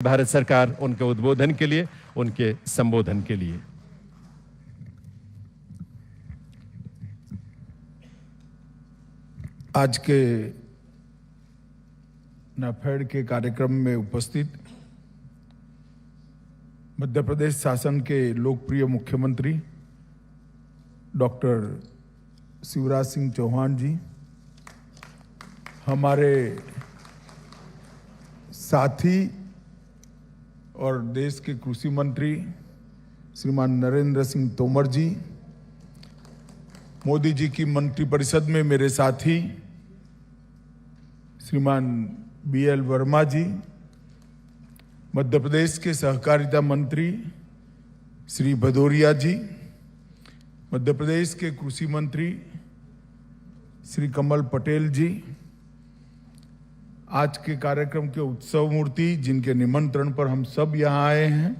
भारत सरकार उनके उद्बोधन के लिए, उनके संबोधन के लिए। आज के नाफेड के कार्यक्रम में उपस्थित मध्य प्रदेश शासन के लोकप्रिय मुख्यमंत्री डॉक्टर शिवराज सिंह चौहान जी, हमारे साथी और देश के कृषि मंत्री श्रीमान नरेंद्र सिंह तोमर जी, मोदी जी की मंत्रिपरिषद में मेरे साथी श्रीमान BL वर्मा जी, मध्य प्रदेश के सहकारिता मंत्री श्री भदौरिया जी, मध्य प्रदेश के कृषि मंत्री श्री कमल पटेल जी, आज के कार्यक्रम के उत्सव मूर्ति जिनके निमंत्रण पर हम सब यहाँ आए हैं,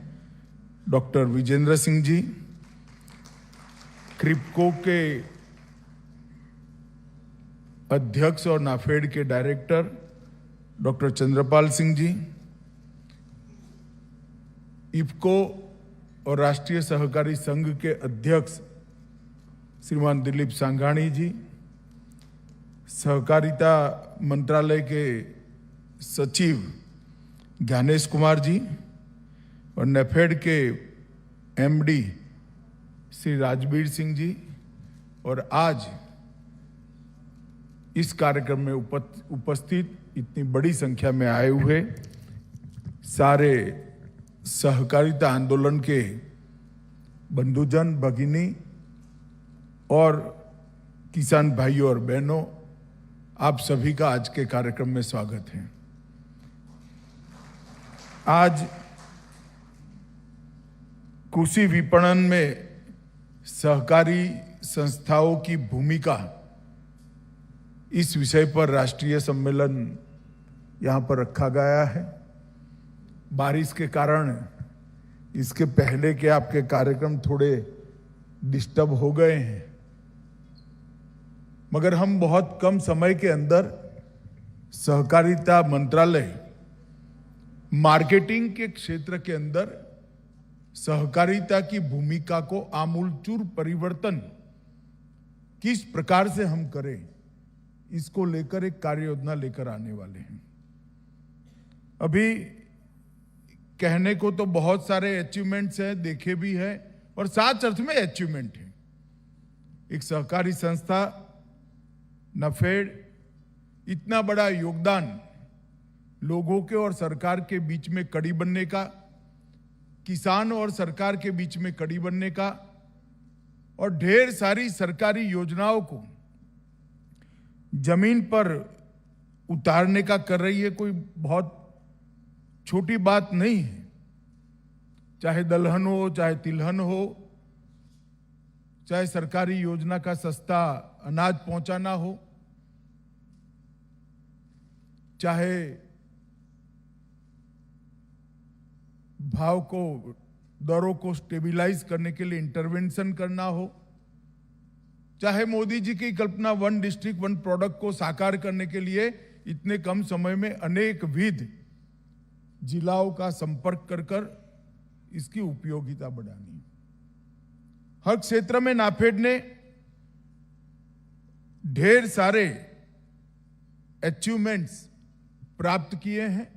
डॉक्टर विजेंद्र सिंह जी, क्रिप्को के अध्यक्ष और नाफेड के डायरेक्टर डॉक्टर चंद्रपाल सिंह जी, इफ्को और राष्ट्रीय सहकारी संघ के अध्यक्ष श्रीमान दिलीप सांघानी जी, सहकारिता मंत्रालय के सचिव ज्ञानेश कुमार जी और नेफेड के MD श्री राजबीर सिंह जी, और आज इस कार्यक्रम में उपस्थित इतनी बड़ी संख्या में आए हुए सारे सहकारिता आंदोलन के बंधुजन, भगिनी और किसान भाइयों और बहनों, आप सभी का आज के कार्यक्रम में स्वागत है। आज कृषि विपणन में सहकारी संस्थाओं की भूमिका, इस विषय पर राष्ट्रीय सम्मेलन यहां पर रखा गया है। बारिश के कारण इसके पहले के आपके कार्यक्रम थोड़े डिस्टर्ब हो गए हैं, मगर हम बहुत कम समय के अंदर सहकारिता मंत्रालय मार्केटिंग के क्षेत्र के अंदर सहकारिता की भूमिका को आमूलचूल परिवर्तन किस प्रकार से हम करें, इसको लेकर एक कार्य योजना लेकर आने वाले हैं। अभी कहने को तो बहुत सारे अचीवमेंट्स हैं, देखे भी हैं, और साथ अर्थ में अचीवमेंट है। एक सहकारी संस्था नाफेड इतना बड़ा योगदान लोगों के और सरकार के बीच में कड़ी बनने का, किसान और सरकार के बीच में कड़ी बनने का, और ढेर सारी सरकारी योजनाओं को जमीन पर उतारने का कर रही है। कोई बहुत छोटी बात नहीं है, चाहे दलहन हो, चाहे तिलहन हो, चाहे सरकारी योजना का सस्ता अनाज पहुंचाना हो, चाहे भाव को, दरों को स्टेबिलाइज करने के लिए इंटरवेंशन करना हो, चाहे मोदी जी की कल्पना 1 डिस्ट्रिक्ट 1 प्रोडक्ट को साकार करने के लिए इतने कम समय में अनेक विध जिलाओं का संपर्क कर इसकी उपयोगिता बढ़ानी। हर क्षेत्र में नाफेड ने ढेर सारे अचीवमेंट्स प्राप्त किए हैं,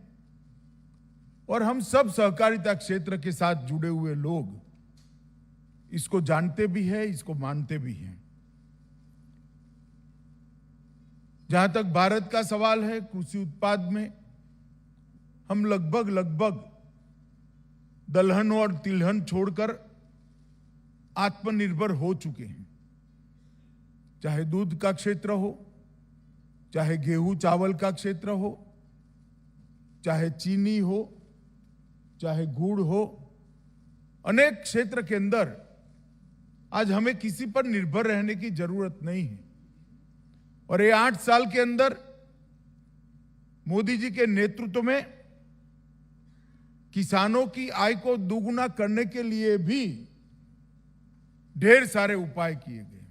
और हम सब सहकारिता क्षेत्र के साथ जुड़े हुए लोग इसको जानते भी हैं, इसको मानते भी हैं। जहां तक भारत का सवाल है, कृषि उत्पाद में हम लगभग दलहन और तिलहन छोड़कर आत्मनिर्भर हो चुके हैं। चाहे दूध का क्षेत्र हो, चाहे गेहूं चावल का क्षेत्र हो, चाहे चीनी हो, चाहे गुड़ हो, अनेक क्षेत्र के अंदर आज हमें किसी पर निर्भर रहने की जरूरत नहीं है। और ये 8 साल के अंदर मोदी जी के नेतृत्व में किसानों की आय को दोगुना करने के लिए भी ढेर सारे उपाय किए गए।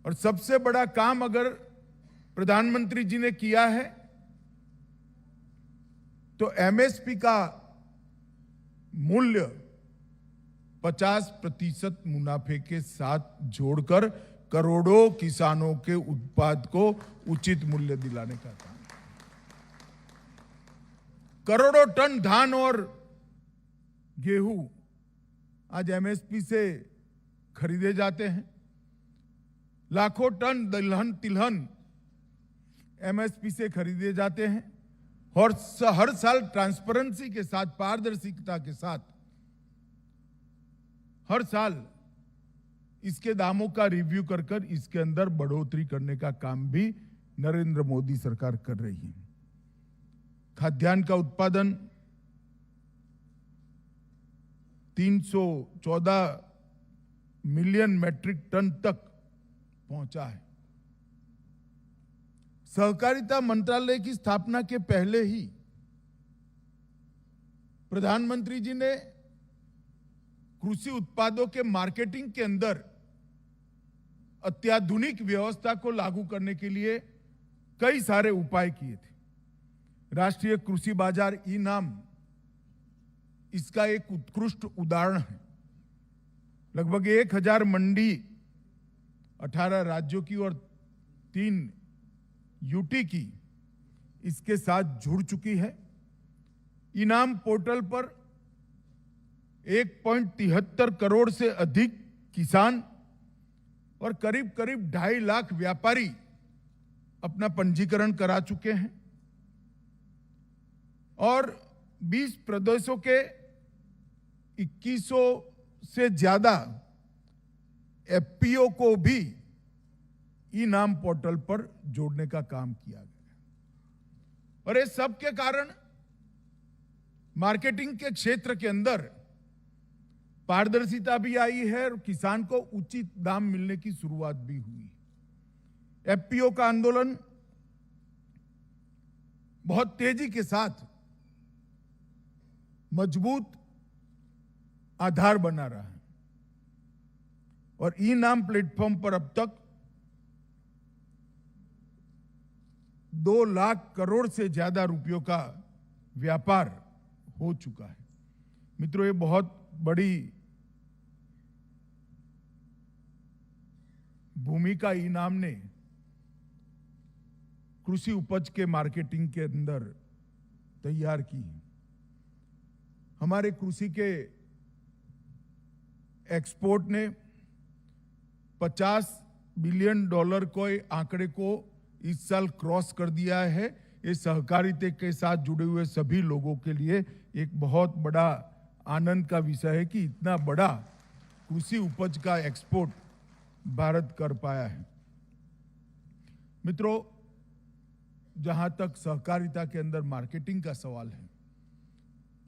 और सबसे बड़ा काम अगर प्रधानमंत्री जी ने किया है तो MSP का मूल्य 50% मुनाफे के साथ जोड़कर करोड़ों किसानों के उत्पाद को उचित मूल्य दिलाने का काम। करोड़ों टन धान और गेहूं आज एमएसपी से खरीदे जाते हैं। लाखों टन दलहन तिलहन एमएसपी से खरीदे जाते हैं और हर साल ट्रांसपेरेंसी के साथ, पारदर्शिता के साथ हर साल इसके दामों का रिव्यू कर इसके अंदर बढ़ोतरी करने का काम भी नरेंद्र मोदी सरकार कर रही है। खाद्यान्न का उत्पादन 314 मिलियन मैट्रिक टन तक पहुंचा है। सहकारिता मंत्रालय की स्थापना के पहले ही प्रधानमंत्री जी ने कृषि उत्पादों के मार्केटिंग के अंदर अत्याधुनिक व्यवस्था को लागू करने के लिए कई सारे उपाय किए थे। राष्ट्रीय कृषि बाजार ई-नाम इसका एक उत्कृष्ट उदाहरण है। लगभग 1000 मंडी 18 राज्यों की और 3 यूटी की इसके साथ जुड़ चुकी है। इनाम पोर्टल पर 1.73 करोड़ से अधिक किसान और करीब 2.5 लाख व्यापारी अपना पंजीकरण करा चुके हैं और 20 प्रदेशों के 2100 से ज्यादा एफपीओ को भी ई-नाम पोर्टल पर जोड़ने का काम किया गया। और इस सब के कारण मार्केटिंग के क्षेत्र के अंदर पारदर्शिता भी आई है और किसान को उचित दाम मिलने की शुरुआत भी हुई। एफपीओ का आंदोलन बहुत तेजी के साथ मजबूत आधार बना रहा है और ई-नाम प्लेटफॉर्म पर अब तक 2 लाख करोड़ से ज्यादा रुपयों का व्यापार हो चुका है। मित्रों, ये बहुत बड़ी भूमिका ई-नाम ने कृषि उपज के मार्केटिंग के अंदर तैयार की है। हमारे कृषि के एक्सपोर्ट ने $50 बिलियन को आंकड़े को इस साल क्रॉस कर दिया है। ये सहकारिता के साथ जुड़े हुए सभी लोगों के लिए एक बहुत बड़ा आनंद का विषय है कि इतना बड़ा कृषि उपज का एक्सपोर्ट भारत कर पाया है। मित्रों, जहां तक सहकारिता के अंदर मार्केटिंग का सवाल है,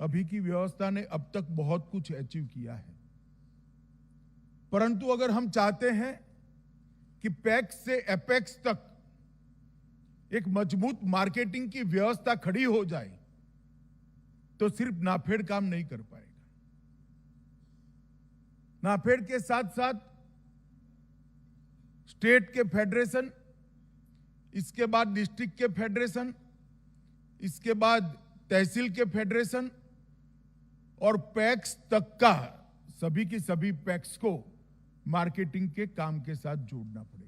अभी की व्यवस्था ने अब तक बहुत कुछ अचीव किया है, परंतु अगर हम चाहते हैं कि पैक्स से एपेक्स तक एक मजबूत मार्केटिंग की व्यवस्था खड़ी हो जाए तो सिर्फ नाफेड काम नहीं कर पाएगा। नाफेड के साथ साथ स्टेट के फेडरेशन, इसके बाद डिस्ट्रिक्ट के फेडरेशन, इसके बाद तहसील के फेडरेशन और पैक्स तक का सभी की सभी पैक्स को मार्केटिंग के काम के साथ जोड़ना पड़ेगा।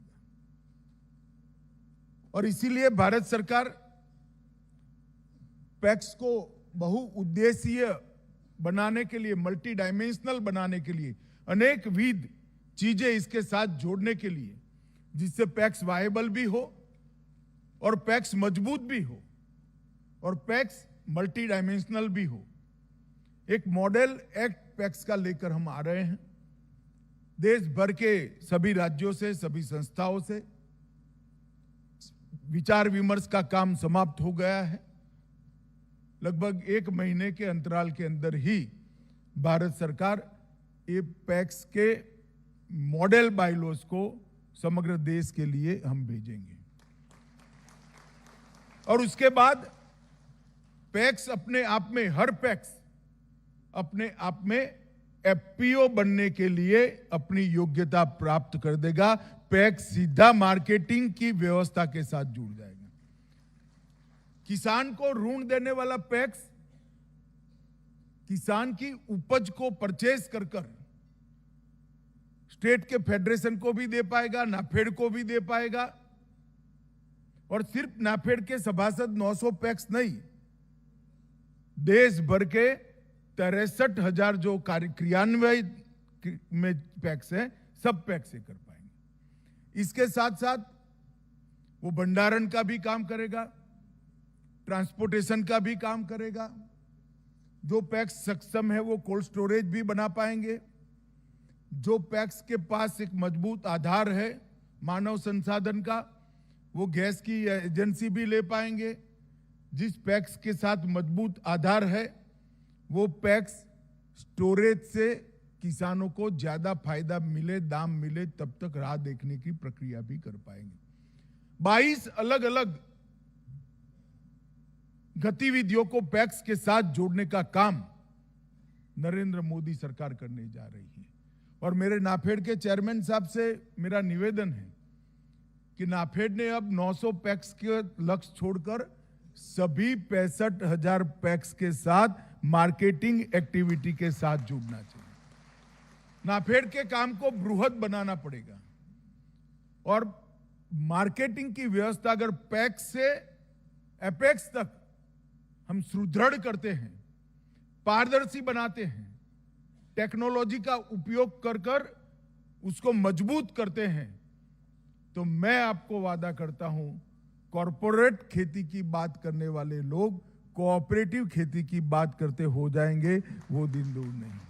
और इसीलिए भारत सरकार पैक्स को बहुउद्देशीय बनाने के लिए, मल्टी डायमेंशनल बनाने के लिए, अनेक विध चीजें इसके साथ जोड़ने के लिए, जिससे पैक्स वायबल भी हो और पैक्स मजबूत भी हो और पैक्स मल्टी डायमेंशनल भी हो, एक मॉडल एक्ट पैक्स का लेकर हम आ रहे हैं। देश भर के सभी राज्यों से, सभी संस्थाओं से विचार विमर्श का काम समाप्त हो गया है। लगभग 1 महीने के अंतराल के अंदर ही भारत सरकार ये पैक्स के मॉडल बायलॉज को समग्र देश के लिए हम भेजेंगे और उसके बाद पैक्स अपने आप में, हर पैक्स अपने आप में एफपीओ बनने के लिए अपनी योग्यता प्राप्त कर देगा। पैक्स सीधा मार्केटिंग की व्यवस्था के साथ जुड़ जाएगा। किसान को ऋण देने वाला पैक्स किसान की उपज को परचेज कर स्टेट के फेडरेशन को भी दे पाएगा, नाफेड को भी दे पाएगा। और सिर्फ नाफेड के सभासद 900 पैक्स नहीं, देश भर के 63,000 जो क्रियान्वयन में पैक्स है, सब पैक्स से कर पाएंगे। इसके साथ साथ वो भंडारण का भी काम करेगा, ट्रांसपोर्टेशन का भी काम करेगा। जो पैक्स सक्षम है वो कोल्ड स्टोरेज भी बना पाएंगे। जो पैक्स के पास एक मजबूत आधार है मानव संसाधन का, वो गैस की एजेंसी भी ले पाएंगे। जिस पैक्स के साथ मजबूत आधार है वो पैक्स स्टोरेज से किसानों को ज्यादा फायदा मिले, दाम मिले, तब तक राह देखने की प्रक्रिया भी कर पाएंगे। 22 अलग अलग गतिविधियों को पैक्स के साथ जोड़ने का काम नरेंद्र मोदी सरकार करने जा रही है। और मेरे नाफेड के चेयरमैन साहब से मेरा निवेदन है कि नाफेड ने अब 900 पैक्स के लक्ष्य छोड़कर सभी 65,000 पैक्स के साथ मार्केटिंग एक्टिविटी के साथ जुड़ना चाहिए। नाफेड के काम को बृहद बनाना पड़ेगा और मार्केटिंग की व्यवस्था अगर पैक्स से एपेक्स तक हम सुदृढ़ करते हैं, पारदर्शी बनाते हैं, टेक्नोलॉजी का उपयोग कर उसको मजबूत करते हैं, तो मैं आपको वादा करता हूं कॉरपोरेट खेती की बात करने वाले लोग कोऑपरेटिव खेती की बात करते हो जाएंगे। वो दिन दूर नहीं।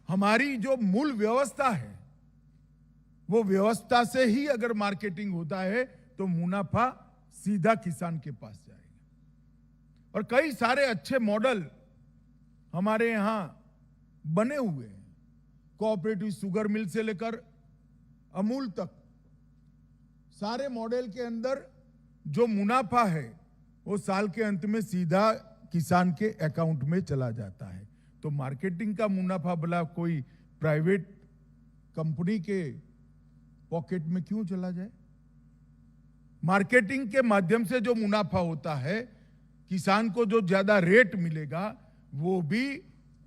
हमारी जो मूल व्यवस्था है वो व्यवस्था से ही अगर मार्केटिंग होता है तो मुनाफा सीधा किसान के पास जाएगा। और कई सारे अच्छे मॉडल हमारे यहां बने हुए हैं, कोऑपरेटिव शुगर मिल से लेकर अमूल तक। सारे मॉडल के अंदर जो मुनाफा है वो साल के अंत में सीधा किसान के अकाउंट में चला जाता है। तो मार्केटिंग का मुनाफा भला कोई प्राइवेट कंपनी के पॉकेट में क्यों चला जाए? मार्केटिंग के माध्यम से जो मुनाफा होता है, किसान को जो ज्यादा रेट मिलेगा वो भी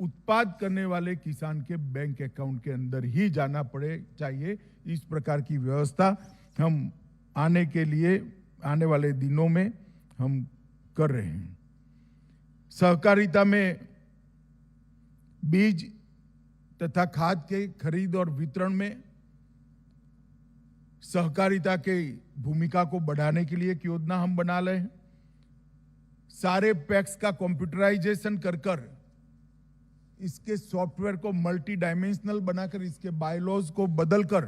उत्पाद करने वाले किसान के बैंक अकाउंट के अंदर ही जाना पड़े चाहिए। इस प्रकार की व्यवस्था हम आने वाले दिनों में हम कर रहे हैं। सहकारिता में बीज तथा खाद के खरीद और वितरण में सहकारिता के भूमिका को बढ़ाने के लिए एक योजना हम बना रहे हैं। सारे पैक्स का कंप्यूटराइजेशन कर इसके सॉफ्टवेयर को मल्टी डायमेंशनल बनाकर इसके बायलॉज को बदलकर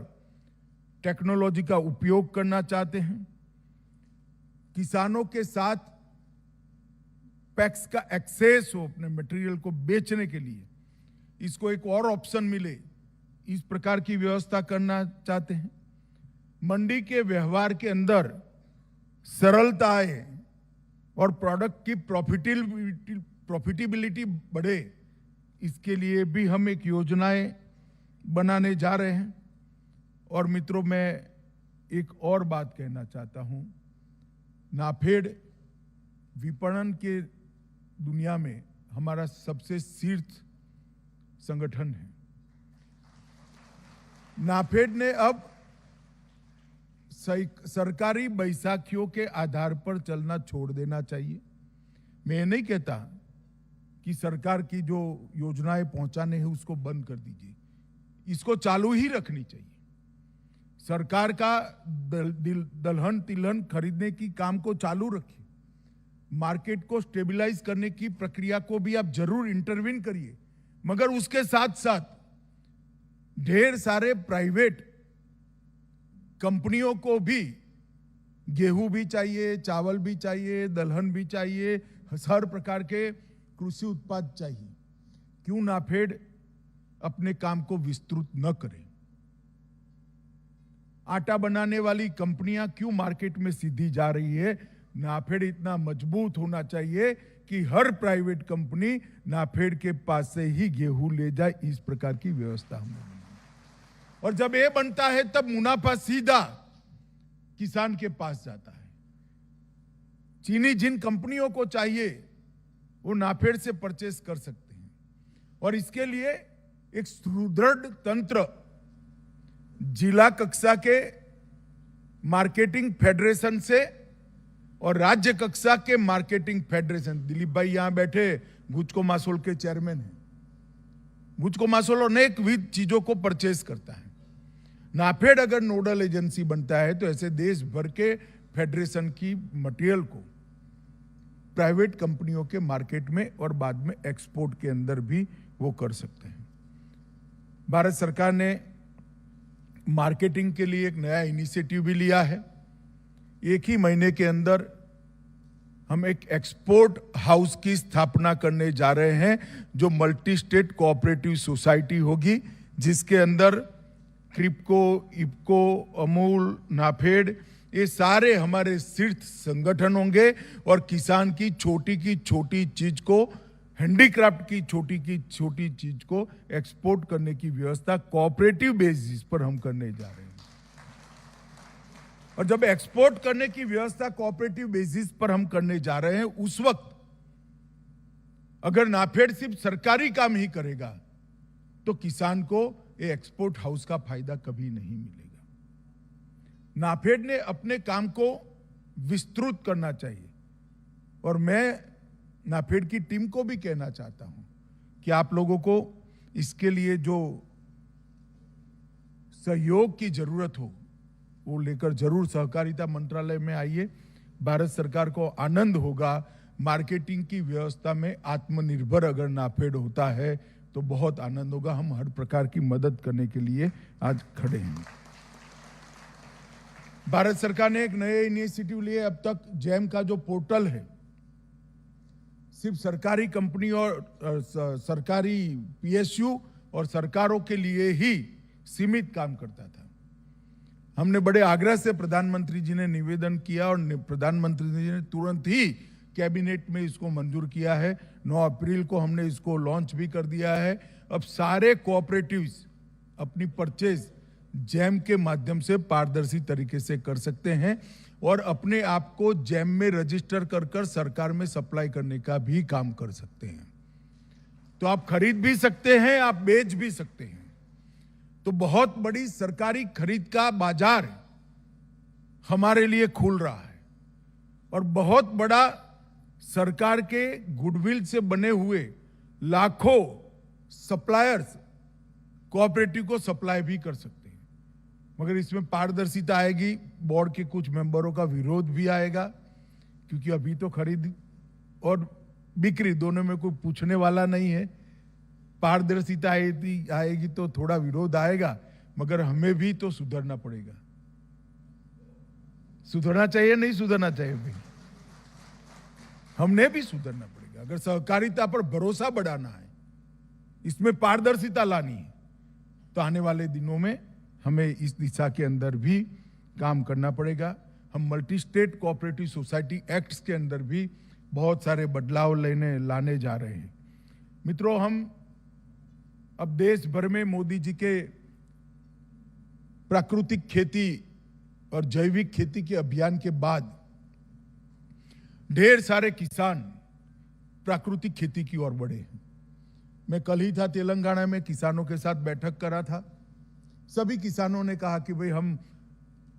टेक्नोलॉजी का उपयोग करना चाहते हैं। किसानों के साथ पैक्स का एक्सेस हो अपने मटेरियल को बेचने के लिए, इसको एक और ऑप्शन मिले, इस प्रकार की व्यवस्था करना चाहते हैं। मंडी के व्यवहार के अंदर सरलता आए और प्रोडक्ट की प्रॉफिटेबिलिटी बढ़े, इसके लिए भी हम एक योजनाएं बनाने जा रहे हैं। और मित्रों, मैं एक और बात कहना चाहता हूं, नाफेड विपणन के दुनिया में हमारा सबसे शीर्ष संगठन है। नाफेड ने अब सरकारी बैसाखियों के आधार पर चलना छोड़ देना चाहिए। मैं नहीं कहता कि सरकार की जो योजनाएं पहुंचाने हैं उसको बंद कर दीजिए, इसको चालू ही रखनी चाहिए। सरकार का दलहन तिलहन खरीदने की काम को चालू रखिए, मार्केट को स्टेबलाइज करने की प्रक्रिया को भी आप जरूर इंटरवीन करिए, मगर उसके साथ साथ ढेर सारे प्राइवेट कंपनियों को भी गेहूं भी चाहिए, चावल भी चाहिए, दलहन भी चाहिए, हर प्रकार के कृषि उत्पाद चाहिए। क्यों नाफेड अपने काम को विस्तृत न करे? आटा बनाने वाली कंपनियां क्यों मार्केट में सीधी जा रही है? नाफेड इतना मजबूत होना चाहिए कि हर प्राइवेट कंपनी नाफेड के पास से ही गेहूं ले जाए। इस प्रकार की व्यवस्था हमने बनाई। और जब ये बनता है तब मुनाफा सीधा किसान के पास जाता है। चीनी जिन कंपनियों को चाहिए वो नाफेड से परचेस कर सकते हैं। और इसके लिए एक सुदृढ़ तंत्र जिला कक्षा के मार्केटिंग फेडरेशन से और राज्य कक्षा के मार्केटिंग फेडरेशन, दिलीप भाई यहां बैठे गुजको मासोल के चेयरमैन हैं। गुजको मासोल अनेक विध चीजों को परचेस करता है। नाफेड अगर नोडल एजेंसी बनता है तो ऐसे देश भर के फेडरेशन की मटेरियल को प्राइवेट कंपनियों के मार्केट में और बाद में एक्सपोर्ट के अंदर भी वो कर सकते हैं। भारत सरकार ने मार्केटिंग के लिए एक नया इनिशिएटिव भी लिया है। एक ही महीने के अंदर हम एक एक्सपोर्ट हाउस की स्थापना करने जा रहे हैं, जो मल्टी स्टेट कोऑपरेटिव सोसाइटी होगी, जिसके अंदर क्रिप्को, इप्को, अमूल, नाफेड, ये सारे हमारे शीर्ष संगठन होंगे और किसान की छोटी चीज को, हैंडीक्राफ्ट की छोटी चीज को एक्सपोर्ट करने की व्यवस्था कोऑपरेटिव बेसिस पर हम करने जा रहे हैं। और जब एक्सपोर्ट करने की व्यवस्था कोऑपरेटिव बेसिस पर हम करने जा रहे हैं, उस वक्त अगर नाफेड सिर्फ सरकारी काम ही करेगा तो किसान को ये एक्सपोर्ट हाउस का फायदा कभी नहीं मिलेगा। नाफेड ने अपने काम को विस्तृत करना चाहिए और मैं नाफेड की टीम को भी कहना चाहता हूं कि आप लोगों को इसके लिए जो सहयोग की जरूरत हो वो लेकर जरूर सहकारिता मंत्रालय में आइए। भारत सरकार को आनंद होगा, मार्केटिंग की व्यवस्था में आत्मनिर्भर अगर नाफेड होता है तो बहुत आनंद होगा। हम हर प्रकार की मदद करने के लिए आज खड़े हैं। भारत सरकार ने एक नए इनिशिएटिव लिए। अब तक जैम का जो पोर्टल है सिर्फ सरकारी कंपनी और सरकारी पीएसयू और सरकारों के लिए ही सीमित काम करता था। हमने बड़े आग्रह से प्रधानमंत्री जी ने निवेदन किया और प्रधानमंत्री जी ने तुरंत ही कैबिनेट में इसको मंजूर किया है। 9 अप्रैल को हमने इसको लॉन्च भी कर दिया है। अब सारे कोऑपरेटिव्स अपनी परचेज जैम के माध्यम से पारदर्शी तरीके से कर सकते हैं और अपने आप को जैम में रजिस्टर कर सरकार में सप्लाई करने का भी काम कर सकते हैं। तो आप खरीद भी सकते हैं, आप बेच भी सकते हैं। तो बहुत बड़ी सरकारी खरीद का बाजार हमारे लिए खुल रहा है और बहुत बड़ा सरकार के गुडविल से बने हुए लाखों सप्लायर्स कोऑपरेटिव को सप्लाई भी कर सकते हैं। मगर इसमें पारदर्शिता आएगी, बोर्ड के कुछ मेंबरों का विरोध भी आएगा, क्योंकि अभी तो खरीद और बिक्री दोनों में कोई पूछने वाला नहीं है। पारदर्शिता आएगी तो थोड़ा विरोध आएगा, मगर हमें भी तो सुधरना पड़ेगा। सुधरना चाहिए, नहीं सुधरना चाहिए भाई, हमने भी सुधरना पड़ेगा। अगर सहकारिता पर भरोसा बढ़ाना है, इसमें पारदर्शिता लानी है, तो आने वाले दिनों में हमें इस दिशा के अंदर भी काम करना पड़ेगा। हम multi state cooperative society acts के अंदर भी बहुत सारे बदलाव लाने जा रहे हैं। मित्रों, हम अब देश भर में मोदी जी के प्राकृतिक खेती और जैविक खेती के अभियान के बाद ढेर सारे किसान प्राकृतिक खेती की ओर बढ़े हैं। मैं कल ही था तेलंगाना में, किसानों के साथ बैठक करा था। सभी किसानों ने कहा कि भाई हम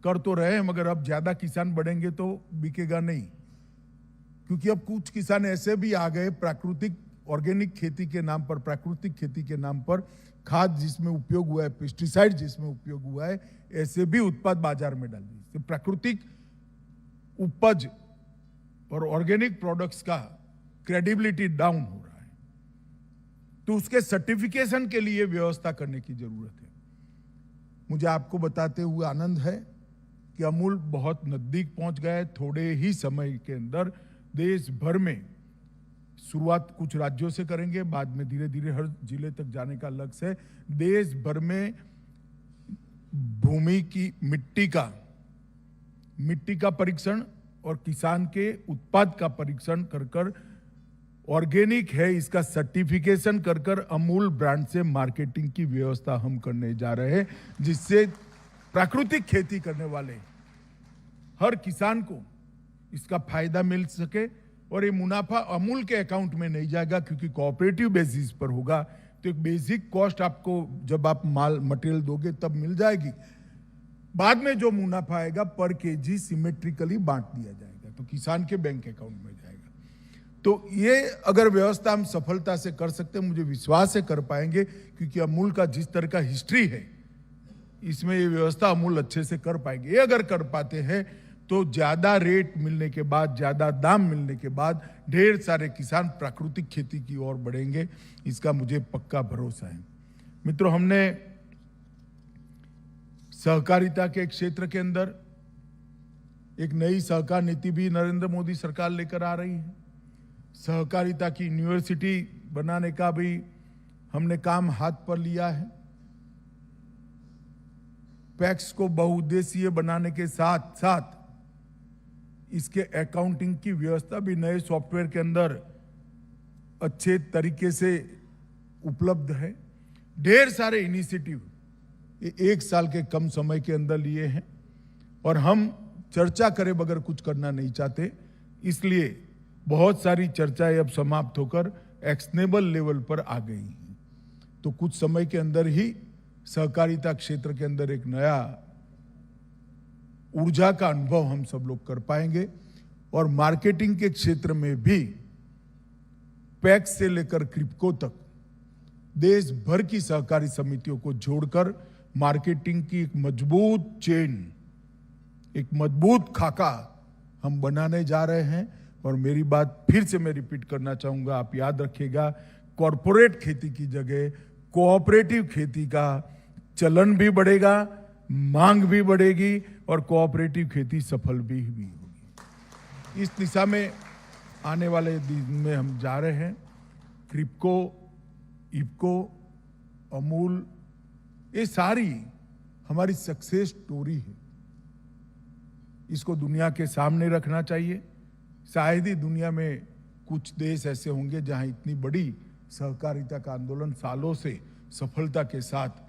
कर तो रहे हैं, मगर अब ज्यादा किसान बढ़ेंगे तो बिकेगा नहीं, क्योंकि अब कुछ किसान ऐसे भी आ गए प्राकृतिक ऑर्गेनिक खेती के नाम पर, प्राकृतिक खेती के नाम पर खाद जिसमें उपयोग हुआ है, पेस्टिसाइड जिसमें उपयोग हुआ है, ऐसे भी उत्पाद बाजार में डाल दिए। तो प्राकृतिक उपज और ऑर्गेनिक प्रोडक्ट्स का क्रेडिबिलिटी डाउन हो रहा है, तो उसके सर्टिफिकेशन के लिए व्यवस्था करने की जरूरत है। मुझे आपको बताते हुए आनंद है कि अमूल बहुत नजदीक पहुंच गया है। थोड़े ही समय के अंदर देश भर में शुरुआत कुछ राज्यों से करेंगे, बाद में धीरे धीरे हर जिले तक जाने का लक्ष्य है। देश भर में भूमि की मिट्टी का परीक्षण और किसान के उत्पाद का परीक्षण कर ऑर्गेनिक है इसका सर्टिफिकेशन कर अमूल ब्रांड से मार्केटिंग की व्यवस्था हम करने जा रहे हैं, जिससे प्राकृतिक खेती करने वाले हर किसान को इसका फायदा मिल सके और ये मुनाफा अमूल के अकाउंट में नहीं जाएगा, क्योंकि कोऑपरेटिव बेसिस पर होगा। तो एक बेसिक कॉस्ट आपको जब आप माल मटेरियल दोगे तब मिल जाएगी। बाद में जो मुनाफा आएगा पर केजी सिमेट्रिकली बांट दिया जाएगा, तो किसान के बैंक अकाउंट में जाएगा। तो ये अगर व्यवस्था हम सफलता से कर सकते हैं, मुझे विश्वास है कर पाएंगे, क्योंकि अमूल का जिस तरह का हिस्ट्री है इसमें ये व्यवस्था अमूल अच्छे से कर पाएंगे। ये अगर कर पाते हैं तो ज्यादा रेट मिलने के बाद, ज्यादा दाम मिलने के बाद ढेर सारे किसान प्राकृतिक खेती की ओर बढ़ेंगे, इसका मुझे पक्का भरोसा है। मित्रों, हमने सहकारिता के क्षेत्र के अंदर एक नई सहकार नीति भी नरेंद्र मोदी सरकार लेकर आ रही है। सहकारिता की यूनिवर्सिटी बनाने का भी हमने काम हाथ पर लिया है। पैक्स को बहुउद्देशीय बनाने के साथ साथ इसके अकाउंटिंग की व्यवस्था भी नए सॉफ्टवेयर के अंदर अच्छे तरीके से उपलब्ध है। ढेर सारे इनिशिएटिव एक साल के कम समय के अंदर लिए हैं, और हम चर्चा करे बगैर कुछ करना नहीं चाहते, इसलिए बहुत सारी चर्चाएं अब समाप्त होकर एक्शनेबल लेवल पर आ गई हैं। तो कुछ समय के अंदर ही सहकारिता क्षेत्र के अंदर एक नया ऊर्जा का अनुभव हम सब लोग कर पाएंगे, और मार्केटिंग के क्षेत्र में भी पैक्स से लेकर क्रिप्को तक देश भर की सहकारी समितियों को जोड़कर मार्केटिंग की एक मजबूत चेन, एक मजबूत खाका हम बनाने जा रहे हैं। और मेरी बात फिर से मैं रिपीट करना चाहूंगा, आप याद रखिएगा, कॉरपोरेट खेती की जगह कोऑपरेटिव खेती का चलन भी बढ़ेगा, मांग भी बढ़ेगी, और कोऑपरेटिव खेती सफल भी होगी। इस दिशा में आने वाले दिन में हम जा रहे हैं। क्रिप्को, इफको, अमूल, ये सारी हमारी सक्सेस स्टोरी है। इसको दुनिया के सामने रखना चाहिए। शायद ही दुनिया में कुछ देश ऐसे होंगे जहां इतनी बड़ी सहकारिता का आंदोलन सालों से सफलता के साथ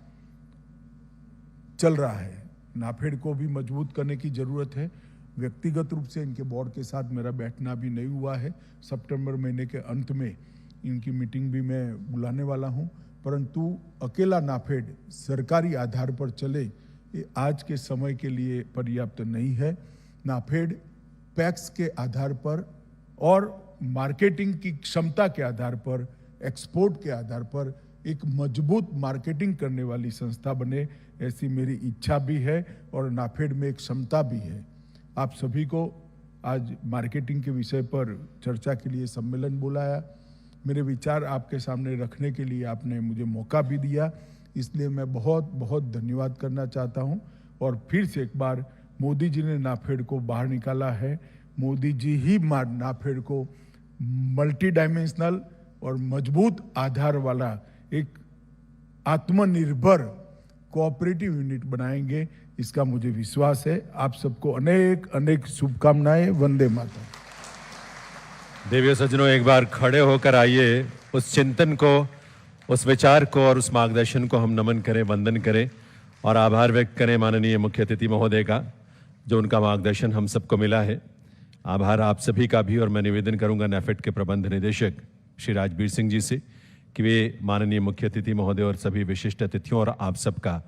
चल रहा है। नाफेड को भी मजबूत करने की जरूरत है। व्यक्तिगत रूप से इनके बोर्ड के साथ मेरा बैठना भी नहीं हुआ है। सितंबर महीने के अंत में इनकी मीटिंग भी मैं बुलाने वाला हूं, परंतु अकेला नाफेड सरकारी आधार पर चले, ये आज के समय के लिए पर्याप्त नहीं है। नाफेड पैक्स के आधार पर और मार्केटिंग की क्षमता के आधार पर, एक्सपोर्ट के आधार पर एक मजबूत मार्केटिंग करने वाली संस्था बने, ऐसी मेरी इच्छा भी है, और नाफेड में एक क्षमता भी है। आप सभी को आज मार्केटिंग के विषय पर चर्चा के लिए सम्मेलन बुलाया। मेरे विचार आपके सामने रखने के लिए आपने मुझे मौका भी दिया, इसलिए मैं बहुत बहुत धन्यवाद करना चाहता हूं। और फिर से एक बार, मोदी जी ने नाफेड को बाहर निकाला है। मोदी जी ही नाफेड को मल्टी डायमेंशनल और मजबूत आधार वाला एक आत्मनिर्भर कोऑपरेटिव यूनिट बनाएंगे, इसका मुझे विश्वास है। आप सबको अनेक अनेक शुभकामनाएं। वंदे मातरम। देवियों सज्जनों, एक बार खड़े होकर आइए, उस चिंतन को, उस विचार को और उस मार्गदर्शन को हम नमन करें, वंदन करें और आभार व्यक्त करें माननीय मुख्य अतिथि महोदय का, जो उनका मार्गदर्शन हम सबको मिला है। आभार आप सभी का भी। और मैं निवेदन करूंगा नाफेड के प्रबंध निदेशक श्री राजबीर सिंह जी से कि वे माननीय मुख्य अतिथि महोदय और सभी विशिष्ट अतिथियों और आप सबका